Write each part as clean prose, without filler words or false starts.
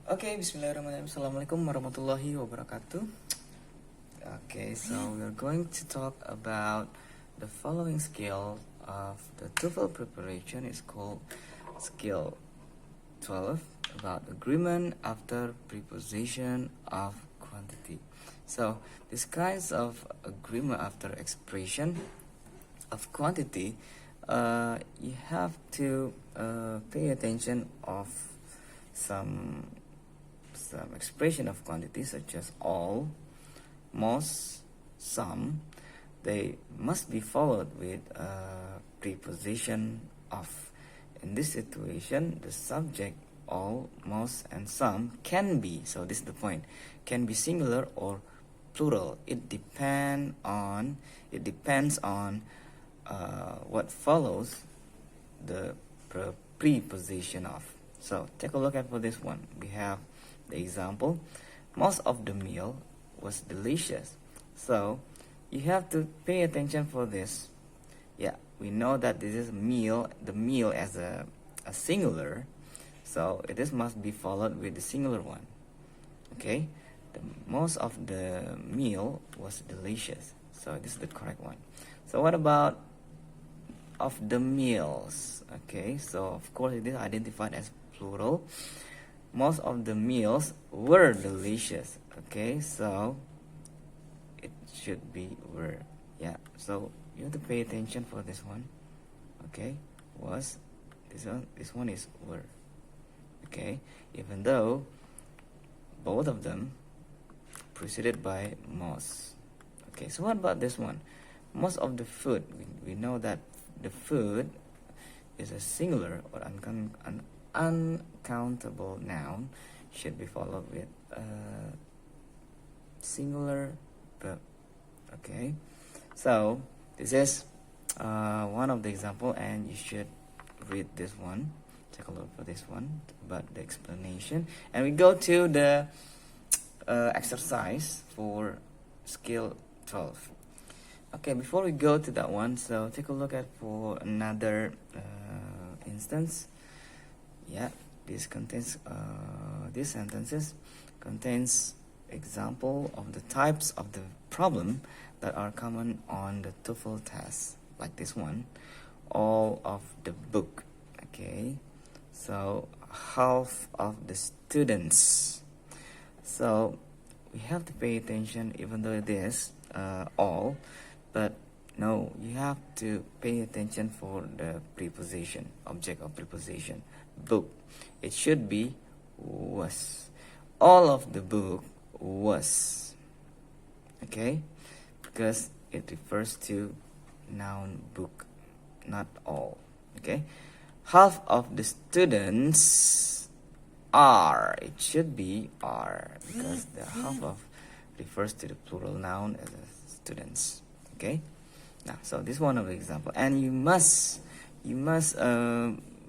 Okay, bismillahirrahmanirrahim. Assalamualaikum warahmatullahi wabarakatuh. Okay, so we're going to talk about the following skill of the Toefl preparation. It's called skill 12 about agreement after preposition of quantity. So these kinds of agreement after expression of quantity, you have to pay attention of some expression of quantity such as all, most, some. They must be followed with a preposition of. In this situation, the subject all, most, and some can be, so this is the point, can be singular or plural. It depends on what follows the preposition of. So take a look at for this one. We have the example, most of the meal was delicious. So you have to pay attention for this. Yeah, we know that this is meal, the meal as a singular, so this must be followed with the singular one. Okay, the most of the meal was delicious, so this is the correct one. So what about of the meals? Okay, so of course it is identified as plural. Most of the meals were delicious. Okay, so it should be were. Yeah, so you have to pay attention for this one. Okay, was, this one is were. Okay, even though both of them preceded by most. Okay, so what about this one? Most of the food, we know that the food is a singular or an uncountable noun, should be followed with a singular verb. Okay, so this is one of the example, and you should read this one. Take a look for this one about the explanation, and we go to the exercise for skill 12. Okay, before we go to that one, so take a look at for another instance. Yeah, this contains these sentences contains example of the types of the problem that are common on the Toefl test, like this one, all of the book. Okay, so half of the students. So we have to pay attention, even though it is all, but no, you have to pay attention for the preposition, object of preposition. Book, it should be was. All of the book was. Okay, because it refers to noun book, not all. Okay, half of the students are, it should be are, because the half of refers to the plural noun as students. Okay, now so this is one of the example, and you must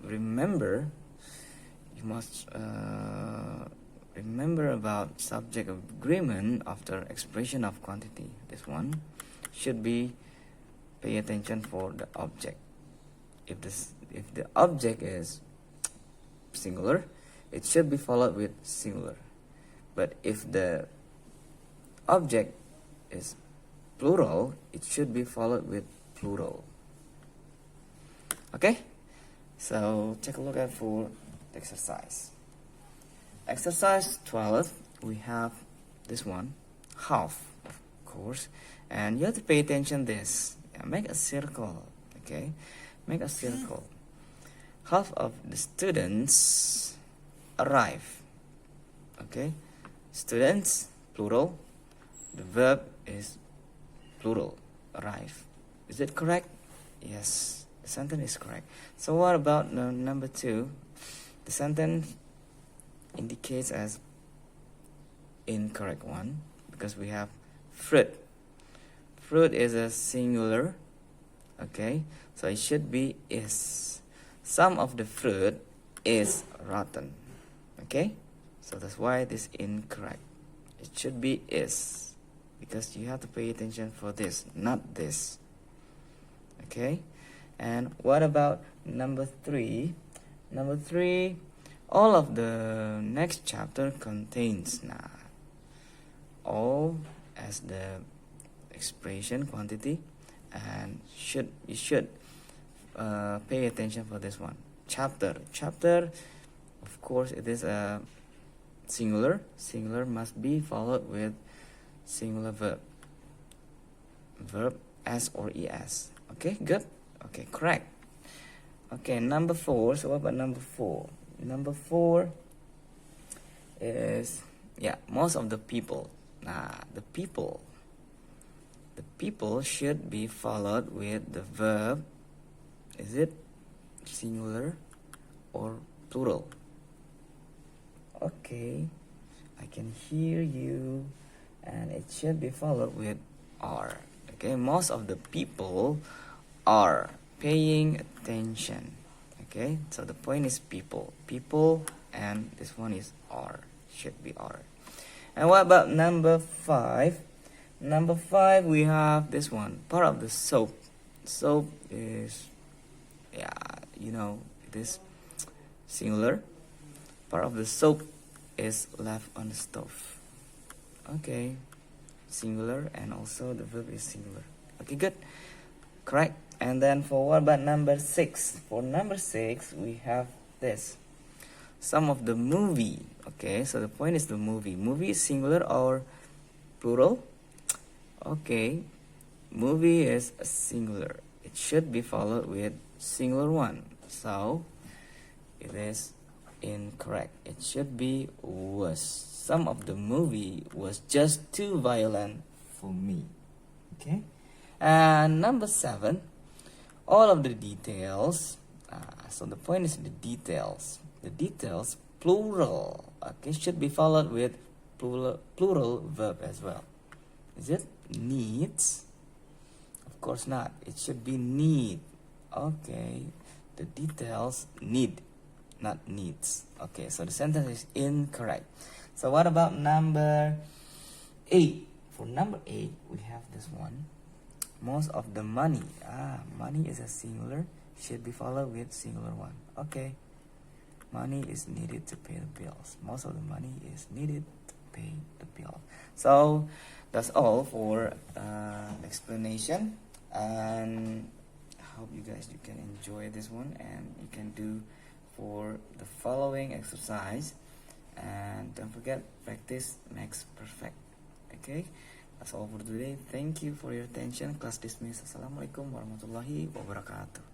remember about subject of agreement after expression of quantity. This one should be pay attention for the object. If the object is singular, it should be followed with singular. But if the object is plural, it should be followed with plural. Okay, so take a look at for the exercise. Exercise 12, we have this one, half, of course, and you have to pay attention this. Make a circle. Okay, make a circle. Half of the students arrive. Okay, students plural, the verb is plural, arrive. Is it correct? Yes, the sentence is correct. So what about number 2? The sentence indicates as incorrect one, because we have fruit. Fruit is a singular. Okay, so it should be is. Some of the fruit is rotten. Okay, so that's why this is incorrect. It should be is, because you have to pay attention for this, not this. Okay, and what about number 3? Number 3, All of the next chapter contains all as the expression quantity, and you should pay attention for this one. Chapter, of course it is a singular must be followed with singular verb s or es. Okay, good. Okay, correct. Okay, number 4. So what about number 4? Number 4 is most of the people. The people should be followed with the verb. Is it singular or plural? Okay, I can hear you, and it should be followed with are. Okay, most of the people are paying attention. Okay, so the point is people, and this one is are, should be are. And what about number 5? Number 5, we have this one, part of the soap. Soap is, it is singular. Part of the soap is left on the stove. Okay, singular, and also the verb is singular. Okay, good, correct. And then for what about number 6? For number 6, we have this. Some of the movie. Okay, so the point is the movie. Movie is singular or plural? Okay, movie is a singular. It should be followed with singular one. So it is incorrect. It should be was. Some of the movie was just too violent for me. Okay, and number 7, all of the details. So the point is the details. The details, plural. Okay, should be followed with plural verb as well. Is it needs? Of course not. It should be need. Okay, the details need, not needs. Okay, so the sentence is incorrect. So what about number 8? For number 8, we have this one. Most of the money. Money is a singular, should be followed with singular one. Okay, money is needed to pay the bills. Most of the money is needed to pay the bill. So that's all for explanation, and I hope you can enjoy this one, and you can do for the following exercise. And don't forget, practice makes perfect. Okay, that's all for today. Thank you for your attention. Class dismissed. Assalamualaikum warahmatullahi wabarakatuh.